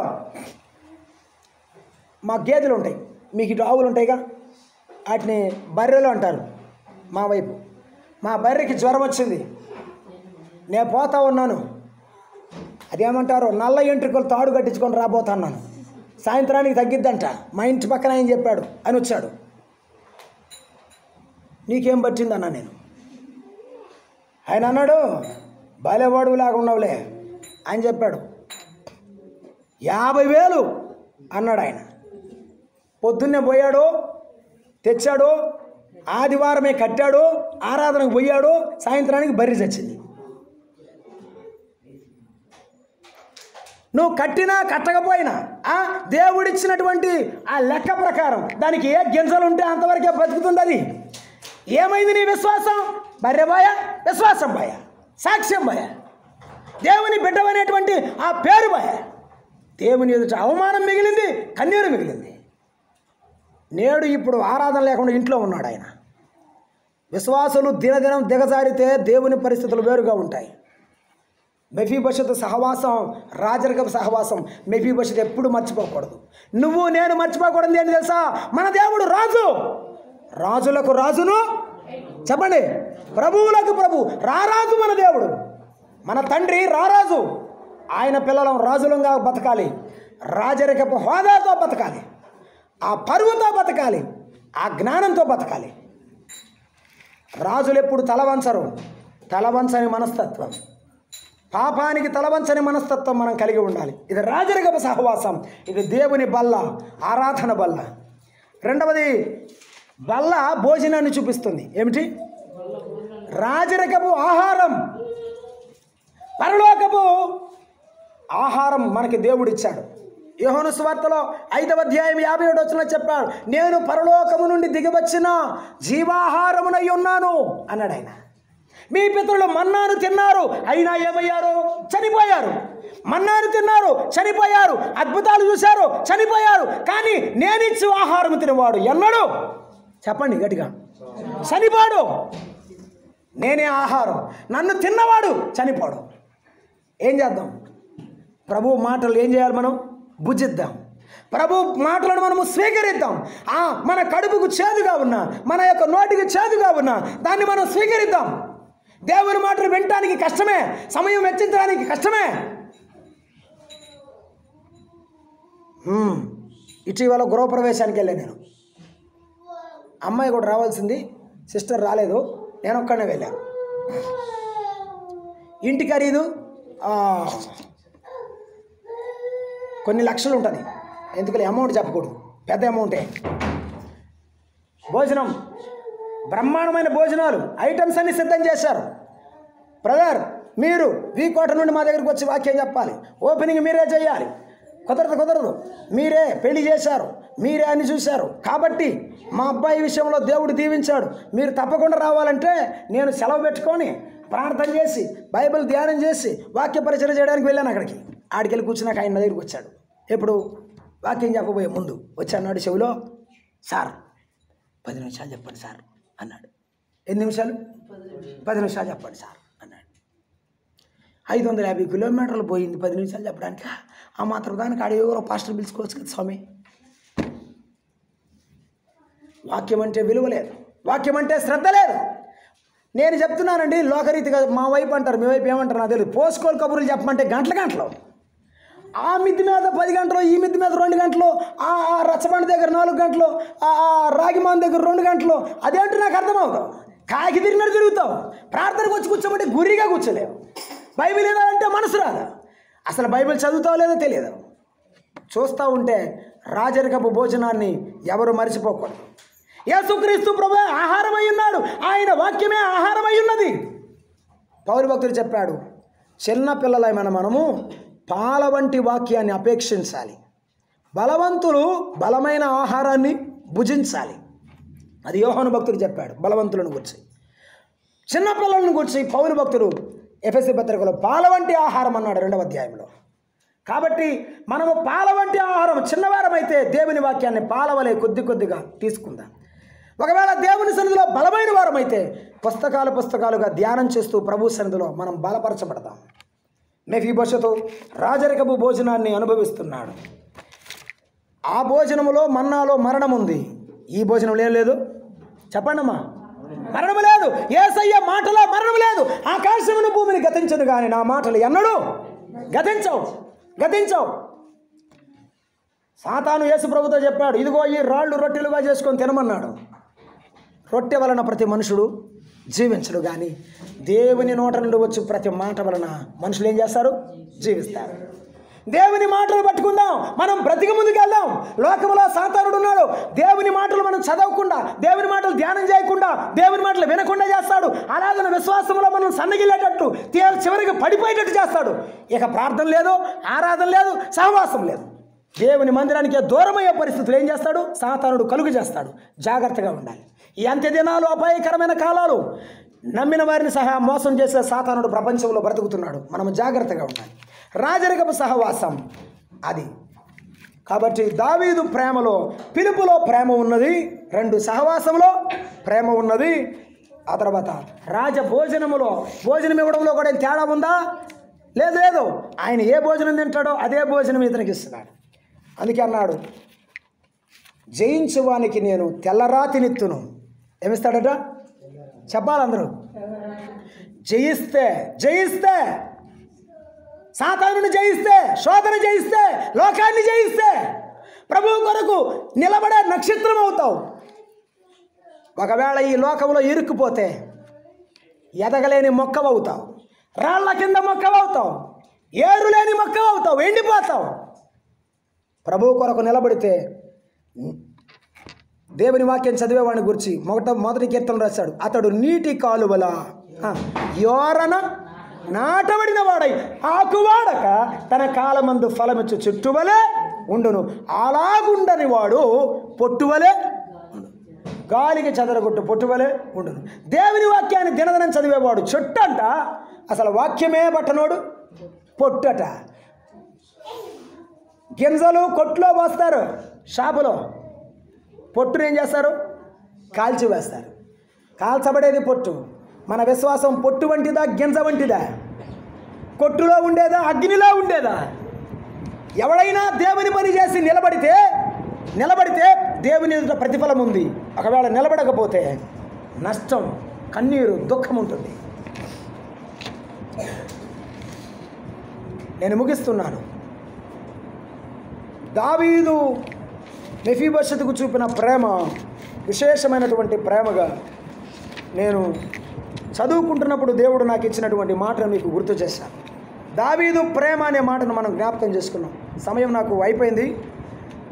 మా గేదెలు ఉంటాయి, మీకు ఇటు ఆవులు ఉంటాయిగా, వాటిని బర్రెలు అంటారు మా వైపు. మా బర్రెకి జ్వరం వచ్చింది, నేను పోతా ఉన్నాను. అదేమంటారు, నల్ల ఎంట్రుకలు తాడు కట్టించుకొని రాబోతున్నాను, సాయంత్రానికి తగ్గిద్దంట, మా ఇంటి పక్కన ఆయన చెప్పాడు అని వచ్చాడు. నీకేం పట్టిందన్నా నేను. ఆయన అన్నాడు, బాలేవాడు లాగా ఉన్నావులే అని చెప్పాడు. 50,000 అన్నాడు ఆయన. పొద్దున్నే పోయాడు, తెచ్చాడు, ఆదివారమే కట్టాడు, ఆరాధనకు పోయాడు, సాయంత్రానికి బర్రె చచ్చింది. నువ్వు కట్టినా కట్టకపోయినా దేవుడిచ్చినటువంటి ఆ లెక్క ప్రకారం దానికి ఏ గింజలు ఉంటే అంతవరకే బతుకుతుంది. అది ఏమైంది? నీ విశ్వాసం బర్రె బాయ, విశ్వాసం బాయ, సాక్ష్యం బాయ, దేవుని బిడ్డవనేటువంటి ఆ పేరు బాయ. దేవుని ఎదుట అవమానం మిగిలింది, కన్నీరు మిగిలింది. నేడు ఇప్పుడు ఆరాధన లేకుండా ఇంట్లో ఉన్నాడు ఆయన. విశ్వాసులు దినదినం దిగజారితే దేవుని పరిస్థితులు వేరుగా ఉంటాయి. మెఫీబోషెతు సహవాసం, రాజరికపు సహవాసం మెఫీబోషెతు ఎప్పుడు మర్చిపోకూడదు. నువ్వు నేను మర్చిపోకూడదు ఏంటి తెలుసా? మన దేవుడు రాజు, రాజులకు రాజును, చెప్పండి, ప్రభువులకు ప్రభు, రారాజు మన దేవుడు, మన తండ్రి రారాజు. ఆయన పిల్లలం రాజులంగా బతకాలి, రాజరికపు హోదాతో బతకాలి, ఆ పరువుతో బతకాలి, ఆ జ్ఞానంతో బతకాలి. రాజులు ఎప్పుడు తలవంచరు. తలవంచని మనస్తత్వం, పాపానికి తలవంచని మనస్తత్వం మనం కలిగి ఉండాలి. ఇది రాజరికపు సహవాసం, ఇది దేవుని బల్ల, ఆరాధన బల్ల. రెండవది, బల్ల భోజనాన్ని చూపిస్తుంది. ఏమిటి? రాజరికపు ఆహారం, పరలోకపు ఆహారం మనకి దేవుడిచ్చాడు. యోహాను సువార్తలో 5వ అధ్యాయం 57వ వచనంలో చెప్పాడు, నేను పరలోకము నుండి దిగివచ్చిన జీవాహారమునై ఉన్నాను అన్నాడు ఆయన. మీ పితరులు మన్నాను తిన్నారు, అయినా ఏమయ్యారు? చనిపోయారు. మన్నాను తిన్నారు, చనిపోయారు. అద్భుతాలు చూశారు, చనిపోయారు. కానీ నేనిచ్చు ఆహారం తినవాడు ఎన్నడు, చెప్పండి గట్టిగా, చనిపోడు. నేనే ఆహారం, నన్ను తిన్నవాడు చనిపోడు. ఏం చేద్దాం? ప్రభు మాటలు ఏం చేయాలి? మనం భుజిద్దాం. ప్రభు మాటలను మనము స్వీకరిద్దాం. మన కడుపుకు చేదుగా ఉన్నా, మన యొక్క నోటికి చేదుగా ఉన్నా దాన్ని మనం స్వీకరిద్దాం. దేవుని మాటలు వినటానికి కష్టమే, సమయం వెచ్చించడానికి కష్టమే. ఇటీవల గృహప్రవేశానికి వెళ్ళాను నేను. అమ్మాయి కూడా రావాల్సింది, సిస్టర్ రాలేదు, నేను ఒక్కడనే వెళ్ళాను. ఇంటి ఖరీదు కొన్ని లక్షలు ఉంటుంది, ఎందుకని అమౌంట్ చెప్పకూడదు, పెద్ద అమౌంటే. భోజనం, బ్రహ్మాండమైన భోజనాలు, ఐటమ్స్ అన్ని సిద్ధం చేశారు. బ్రదర్, మీరు వీకోట నుండి మా దగ్గరికి వచ్చి వాక్యం చెప్పాలి, ఓపెనింగ్ మీరే చేయాలి. కుదరదు, మీరే పెళ్లి చేశారు, మీరే అన్ని చూశారు, కాబట్టి మా అబ్బాయి విషయంలో దేవుడు దీవించాడు, మీరు తప్పకుండా రావాలంటే నేను సెలవు పెట్టుకొని ప్రార్థన చేసి బైబిల్ ధ్యానం చేసి వాక్య పరిచయం చేయడానికి వెళ్ళాను. ఆడికి వెళ్ళి కూర్చున్నాక ఆయన నా దగ్గరికి వచ్చాడు. ఎప్పుడు వాక్యం చెప్పబోయే ముందు వచ్చి అన్నాడు చెవిలో, సార్ 10 నిమిషాలు చెప్పండి సార్ అన్నాడు. ఎన్ని నిమిషాలు? 10 నిమిషాలు చెప్పండి సార్ అన్నాడు. 550 కిలోమీటర్లు పోయింది 10 నిమిషాలు చెప్పడానికి. ఆ మాత్రం దానికి ఎవరో పాస్టర్ పిలుచుకోవచ్చు కదా స్వామి. వాక్యం అంటే విలువ లేదు, వాక్యం అంటే శ్రద్ధ లేదు. నేను చెప్తున్నానండి లోకరీతిగా, మా వైపు అంటారు, మీ వైపు ఏమంటారు నాకు తెలియదు, పోసుకోలు కబుర్లు చెప్పమంటే గంటలు ఆ మిద్ది మీద 10 గంటలు, ఈ మిద్ది మీద 2 గంటలు, ఆ రచ్చబండి దగ్గర 4 గంటలు, ఆ రాగిమాన్ దగ్గర 2 గంటలు, అదేంటో నాకు అర్థమవుతావు. కాకి తిరిగినట్టు తిరుగుతావు. ప్రార్థనకు వచ్చి కూర్చోమంటే గురిగా కూర్చోలేవు. బైబిల్ ఏదంటే మనసు రాదా, అసలు బైబిల్ చదువుతావో లేదో తెలియదు. చూస్తూ ఉంటే రాజరికపు భోజనాన్ని ఎవరు మరిచిపోకూడదు. యేసుక్రీస్తు ప్రభువే ఆహారమై ఉన్నాడు, ఆయన వాక్యమే ఆహారమై ఉన్నది. పౌలు భక్తుడు చెప్పాడు, చిన్న పిల్లలైన మనము పాల వంటి వాక్యాన్ని అపేక్షించాలి, బలవంతులు బలమైన ఆహారాన్ని భుజించాలి. అది యోహాను భక్తుడు చెప్పాడు బలవంతులను గురించి. చిన్నపిల్లలను గురించి పౌలు భక్తుడు ఎఫెసీ పత్రికలో పాల వంటి ఆహారం అన్నాడు 2వ అధ్యాయంలో. కాబట్టి మనము పాల వంటి ఆహారం, చిన్నవారమైతే దేవుని వాక్యాన్ని పాలవలే కొద్దిగా తీసుకుందాం. ఒకవేళ దేవుని సన్నిధిలో బలమైన వారమైతే పుస్తకాలుగా ధ్యానం చేస్తూ ప్రభు సన్నిధిలో మనం బలపరచబడతాం. మెఫీబోషెతు రాజరికపు భోజనాన్ని అనుభవిస్తున్నాడు. ఆ భోజనములో మన్నాలో మరణం ఉంది, ఈ భోజనంలో ఏం లేదు చెప్పండమ్మా, మరణము లేదు. యేసయ్య మాటలో మరణం లేదు. ఆకాశమును భూమిని గతించదు కానీ నా మాటలు ఎన్నడూ గతించవు. సాతాను యేసు ప్రభుతో చెప్పాడు, ఇదిగో ఈ రాళ్ళు రొట్టెలుగా చేసుకొని తినమన్నాడు. రొట్టె వలన ప్రతి మనుషుడు జీవించడు కానీ దేవుని నోట నుండి వచ్చి ప్రతి మాట వలన మనుషులు ఏం చేస్తారు? జీవిస్తారు. దేవుని మాటలు పట్టుకుందాం, మనం బ్రతికి ముందుకు వెళ్దాం. లోకంలో సాతానుడు ఉన్నాడు, దేవుని మాటలు మనం చదవకుండా, దేవుని మాటలు ధ్యానం చేయకుండా, దేవుని మాటలు వినకుండా చేస్తాడు. అలాగే విశ్వాసంలో మనం సన్నగిల్లేటట్టు, చివరికి పడిపోయేటట్టు చేస్తాడు. ఇక ప్రార్థన లేదు, ఆరాధన లేదు, సహవాసం లేదు. దేవుని మందిరానికి దూరమయ్యే పరిస్థితులు ఏం చేస్తాడు? సాతానుడు కలుగు చేస్తాడు. జాగ్రత్తగా ఉండాలి. ఈ అంత్య దినాలు అపాయకరమైన కాలాలు. నమ్మిన వారిని సహా మోసం చేసే సాతానుడు ప్రపంచంలో బ్రతుకుతున్నాడు. మనం జాగ్రత్తగా ఉండాలి. రాజరికపు సహవాసం అది. కాబట్టి దావీదు ప్రేమలో, పిలుపులో ప్రేమ ఉన్నది, 2 సహవాసంలో ప్రేమ ఉన్నది. ఆ తర్వాత రాజభోజనములో, భోజనం ఇవ్వడంలో కూడా తేడా ఉందా? లేదు. ఆయన ఏ భోజనం తింటాడో అదే భోజనం ఇతనికి ఇస్తున్నాడు. అందుకే అన్నాడు, జయించువానికి నేను తెల్లరాతినిత్తును. ఏమిస్తాడట చెప్పాలందరూ. జయిస్తే సాతానుని జయిస్తే, శోధన జయిస్తే, లోకాన్ని జయిస్తే ప్రభువు కొరకు నిలబడే నక్షత్రం అవుతావు. ఒకవేళ ఈ లోకంలో ఇరుక్కుపోతే ఎదగలేని మొక్కవవుతావు, రాళ్ల కింద మొక్కవవుతావు, ఏరు లేని మొక్కవవుతావు, ఎండిపోతావు. ప్రభువు కొరకు నిలబడితే దేవుని వాక్యం చదివేవాడిని గురించి మొదటి కీర్తన రాశాడు, అతడు నీటి కాలువల యోరన నాటబడిన వాడై ఆకువాడక తన కాలమందు ఫలమిచ్చు చుట్టువలే ఉండును. అలాగుండని వాడు పొట్టువలే, గాలికి చెదరగొట్టు పొట్టువలే ఉండును. దేవుని వాక్యాన్ని దినదినం చదివేవాడు చెట్టు అంట, అసలు వాక్యమే పట్టనోడు పొట్టట. గింజలు కొట్లో పోస్తారు, షాపులో పొట్టును ఏం చేస్తారు? కాల్చి వేస్తారు. కాల్చబడేది పొట్టు. మన విశ్వాసం పొట్టు వంటిదా, గింజ వంటిదా? కొట్టులో ఉండేదా, అగ్నిలో ఉండేదా? ఎవడైనా దేవుని పని చేసి నిలబడితే దేవుని ఎదుట ప్రతిఫలం ఉంది. ఒకవేళ నిలబడకపోతే నష్టం, కన్నీరు, దుఃఖం ఉంటుంది. నేను ముగిస్తున్నాను. దావీదు మెఫీబోషెతుకు చూపిన ప్రేమ విశేషమైనటువంటి ప్రేమగా నేను చదువుకుంటున్నప్పుడు దేవుడు నాకు ఇచ్చినటువంటి మాటను మీకు గుర్తు చేశాను. దావీదు ప్రేమ అనే మాటను మనం జ్ఞాపకం చేసుకున్నాం. సమయం నాకు అయిపోయింది.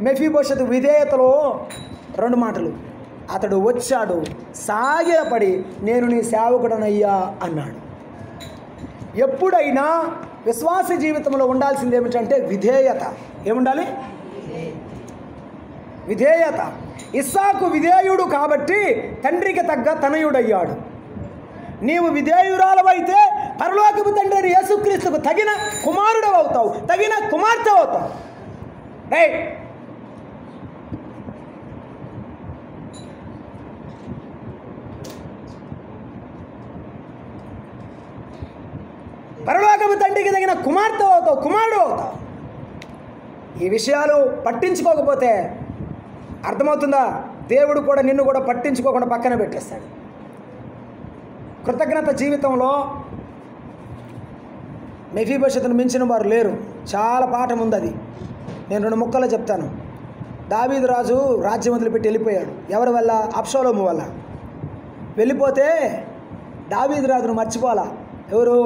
మెఫీబోషెతు విధేయతలో 2 మాటలు. అతడు వచ్చాడు, సాగిలపడి నేను నీ సేవకుడనయ్యా అన్నాడు. ఎప్పుడైనా విశ్వాస జీవితంలో ఉండాల్సింది ఏమిటంటే విధేయత. ఏముండాలి? విధేయత. ఇస్సాకు విధేయుడు కాబట్టి తండ్రికి తగ్గ తనయుడయ్యాడు. నీవు విధేయురాలవైతే పరలోకపు తండ్రి యేసుక్రీస్తుకు తగిన కుమారుడు అవుతావు, తగిన కుమార్తె అవుతావు. రైట్. పరలోకపు తండ్రికి తగిన కుమార్తె అవుతావు, కుమారుడు అవుతావు. ఈ విషయాలు పట్టించుకోకపోతే అర్థమవుతుందా? దేవుడు కూడా నిన్ను కూడా పట్టించుకోకుండా పక్కన పెట్టేస్తాడు. కృతజ్ఞత జీవితంలో మెఫీబోషెతును మించిన వారు లేరు. చాలా పాఠం ఉంది. అది నేను 2 ముక్కలు చెప్తాను. దావీదు రాజు రాజ్యం వదిలిపెట్టి వెళ్ళిపోయాడు. ఎవరి వల్ల? అబ్షాలోము వల్ల. వెళ్ళిపోతే దావీదు రాజును మర్చిపోవాలా. ఎవరు?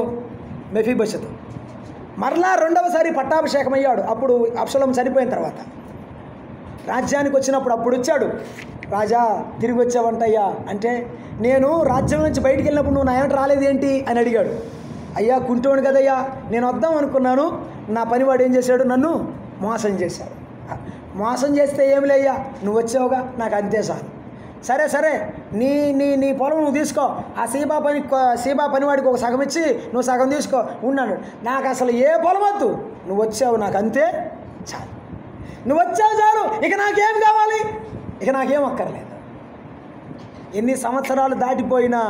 మెఫీబోషెతు. మరలా 2వసారి పట్టాభిషేకం అయ్యాడు. అప్పుడు అబ్షాలోము చనిపోయిన తర్వాత రాజ్యానికి వచ్చినప్పుడు అప్పుడు వచ్చాడు. రాజా తిరిగి వచ్చావంటయ్యా అంటే, నేను రాజ్యం నుంచి బయటికి వెళ్ళినప్పుడు నువ్వు నా వెంట రాలేదేంటి అని అడిగాడు. అయ్యా కుంటోను కదయ్యా, నేను వద్దాం అనుకున్నాను, నా పనివాడు ఏం చేశాడు? నన్ను మోసం చేశాడు. మోసం చేస్తే ఏమిలే అయ్యా, నువ్వు వచ్చావుగా, నాకు అంతే సార్. సరే సరే, నీ నీ నీ పొలం నువ్వు తీసుకో, ఆ సీబా పనివాడికి ఒక సగం ఇచ్చి నువ్వు సగం తీసుకో ఉన్నాడు. నాకు అసలు ఏ పొలం వద్దు, నువ్వు వచ్చావు నాకు అంతే చాలు. నువ్వు వచ్చావు చాలు, ఇక నాకేం కావాలి, ఇక నాకేం అక్కర్లేదు. ఎన్ని సంవత్సరాలు దాటిపోయినా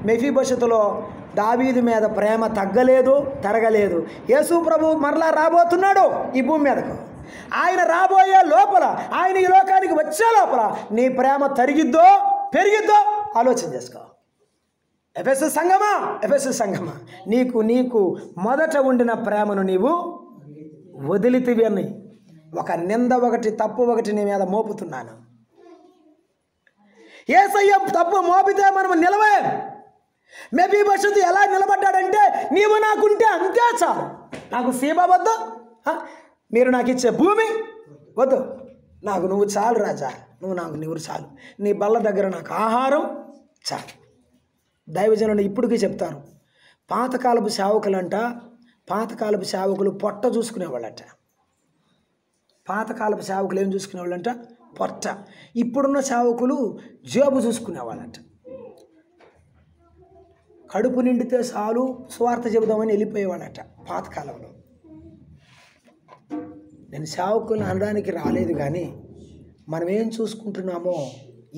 మెఫీబోషెతులో దావీదు మీద ప్రేమ తగ్గలేదు, తరగలేదు. యేసు ప్రభు మరలా రాబోతున్నాడు ఈ భూమి మీదకు. ఆయన రాబోయే లోపల, ఆయన ఈ లోకానికి వచ్చే లోపల నీ ప్రేమ తరిగిద్దో పెరిగిద్దో ఆలోచన చేసుకో. ఎఫెసు సంఘమా, నీకు మొదట ఉండిన ప్రేమను నీవు వదిలితివి అని ఒక నింద ఒకటి, తప్పు ఒకటి నీ మీద మోపుతున్నాను. యేసయ్య తప్పు మోపితే మనం నిలవేం. మెఫీబోషెతు ఎలా నిలబడ్డాడంటే, నీవు నాకుంటే అంతే చాలు, నాకు సీబా వద్దు, మీరు నాకు ఇచ్చే భూమి వద్దు, నాకు నువ్వు చాలు రాజా, నువ్వు చాలు, నీ బల్ల దగ్గర నాకు ఆహారం చాలు. దైవజనులు ఇప్పటికీ చెప్తారు, పాతకాలపు సేవకులు పొట్ట చూసుకునేవాళ్ళట. పాతకాలపు సేవకులు ఏం చూసుకునేవాళ్ళంట? పొట్ట. ఇప్పుడున్న సేవకులు జేబు చూసుకునేవాళ్ళంట. కడుపు నిండితే చాలు సువార్త చెబుదామని వెళ్ళిపోయేవాళ్ళట పాతకాలంలో. నేను సేవకులను అనడానికి రాలేదు, కానీ మనం ఏం చూసుకుంటున్నామో,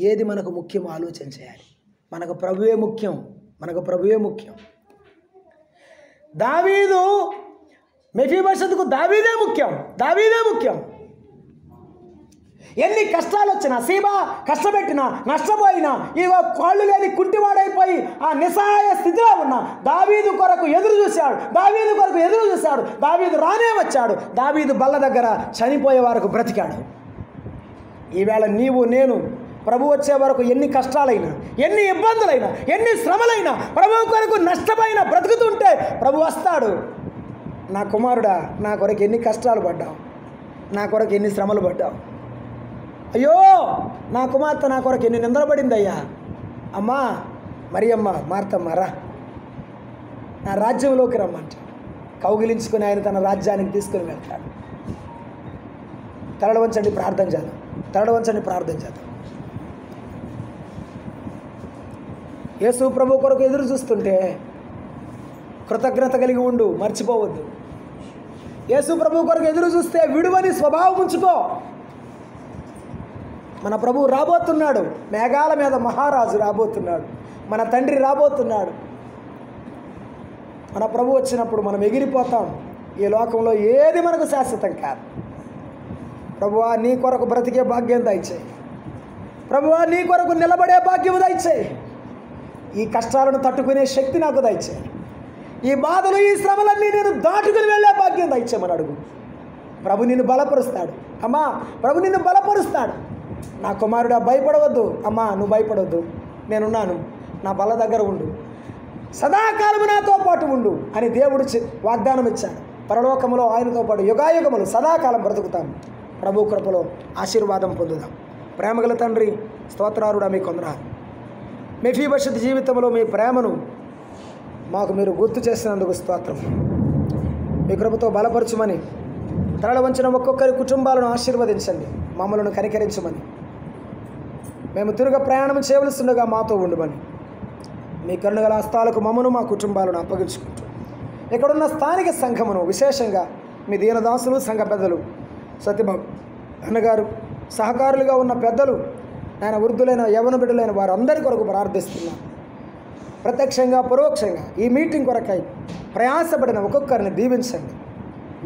ఏది మనకు ముఖ్యం ఆలోచన చేయాలి. మనకు ప్రభువే ముఖ్యం. దావీదు మెఫీబోషెతుకు దావీదే ముఖ్యం. ఎన్ని కష్టాలు వచ్చినా, సీబా కష్టపెట్టినా, నష్టపోయినా, ఇవో కాళ్ళు లేని కుంటివాడైపోయి ఆ నిస్సహాయ స్థితిలో ఉన్న దావీదు కొరకు ఎదురు చూశాడు. దావీదు రానే వచ్చాడు. దావీదు బల్ల దగ్గర చనిపోయే వరకు బ్రతికాడు. ఈవేళ నీవు నేను ప్రభు వచ్చే వరకు ఎన్ని కష్టాలైనా, ఎన్ని ఇబ్బందులైనా, ఎన్ని శ్రమలైనా, ప్రభు కొరకు నష్టమైన బ్రతుకుతుంటే ప్రభు వస్తాడు. నా కుమారుడా, నా కొరకు ఎన్ని కష్టాలు పడ్డావు, నా కొరకు ఎన్ని శ్రమలు పడ్డావు, అయ్యో నా కుమార్తె నా కొరకు ఎన్ని నిందలు పడిందయ్యా, అమ్మా మరియమ్మ మార్తమ్మ రా, నా రాజ్యంలోకి రమ్మంట. కౌగిలించుకుని ఆయన తన రాజ్యానికి తీసుకుని వెళ్తాడు. తలడ వంచండి ప్రార్థన చేద్దాం. యేసు ప్రభు కొరకు ఎదురు చూస్తుంటే కృతజ్ఞత కలిగి ఉండు, మర్చిపోవద్దు. యేసు ప్రభు కొరకు ఎదురు చూస్తే విడువని స్వభావం ఉంచుకో. మన ప్రభు రాబోతున్నాడు, మేఘాల మీద మహారాజు రాబోతున్నాడు, మన తండ్రి రాబోతున్నాడు. మన ప్రభు వచ్చినప్పుడు మనం ఎగిరిపోతాం. ఈ లోకంలో ఏది మనకు శాశ్వతం కాదు. ప్రభువా నీ కొరకు బ్రతికే భాగ్యం దయచేయి. ప్రభువా నీ కొరకు నిలబడే భాగ్యం దయచేయి. ఈ కష్టాలను తట్టుకునే శక్తి నాకు దయచేయి. ఈ బాధలు, ఈ శ్రమలన్నీ నేను దాటుకుని వెళ్ళే భాగ్యం దయచేయమని అడుగు. ప్రభు నిన్ను బలపరుస్తాడు. అమ్మా ప్రభు నిన్ను బలపరుస్తాడు. నా కుమారుడా భయపడవద్దు, అమ్మా నువ్వు భయపడవద్దు, నేనున్నాను, నా బల్ల దగ్గర ఉండు. సదాకాలము నాతో పాటు ఉండు అని దేవుడు వాగ్దానం ఇచ్చాడు. పరలోకములో ఆయనతో పాటు యుగాయుగములు సదాకాలం బ్రతుకుతాం. ప్రభు కృపలో ఆశీర్వాదం పొందుదాం. ప్రేమగల తండ్రి, స్తోత్రారుడా మీకు వందనాలు. మెఫీబోషెతు జీవితంలో మీ ప్రేమను మాకు మీరు గుర్తు చేసినందుకు స్తోత్రం. మీ కృపతో బలపరచుమని, తరల వంచిన ఒక్కొక్కరి కుటుంబాలను ఆశీర్వదించండి, మమ్మల్ని కనికరించమని, మేము తిరుగు ప్రయాణం చేయవలసిండగా మాతో ఉండమని, మీ కరుణగల హస్తాలకు మమ్మను మా కుటుంబాలను అప్పగించుకుంటూ ఇక్కడున్న స్థానిక సంఘమును, విశేషంగా మీ దీనదాసులు, సంఘ పెద్దలు, సత్యబాబు అన్నగారు, సహకారులుగా ఉన్న పెద్దలు, ఆయన వృద్ధులైన యవన బిడ్డలైన వారందరి కొరకు ప్రార్థిస్తున్నాను. ప్రత్యక్షంగా పరోక్షంగా ఈ మీటింగ్ కొరకై ప్రయాసపడిన ఒక్కొక్కరిని దీవించండి.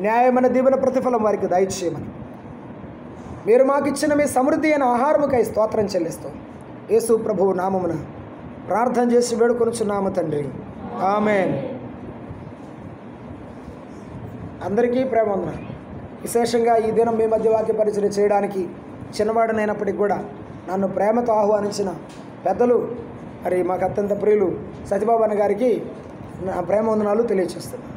న్యాయమైన దీవెన ప్రతిఫలం వారికి దయచేయమని, మీరు మాకు ఇచ్చిన మీ సమృద్ధి అయిన ఆహారముకై స్తోత్రం చెల్లిస్తాం. యేసు ప్రభువు నామమున ప్రార్థన చేసి వేడుకొనుచున్నాము తండ్రి, ఆమేన్. అందరికీ ప్రేమ వందనాలు. విశేషంగా ఈ దినం మీ మధ్య వాక్య పరిచయం చేయడానికి చిన్నవాడనైనప్పటికీ కూడా నన్ను ప్రేమతో ఆహ్వానించిన పెద్దలు, మరి మాకు అత్యంత ప్రియులు సత్యబాబు అన్న గారికి నా ప్రేమ వందనాలు తెలియజేస్తున్నాను.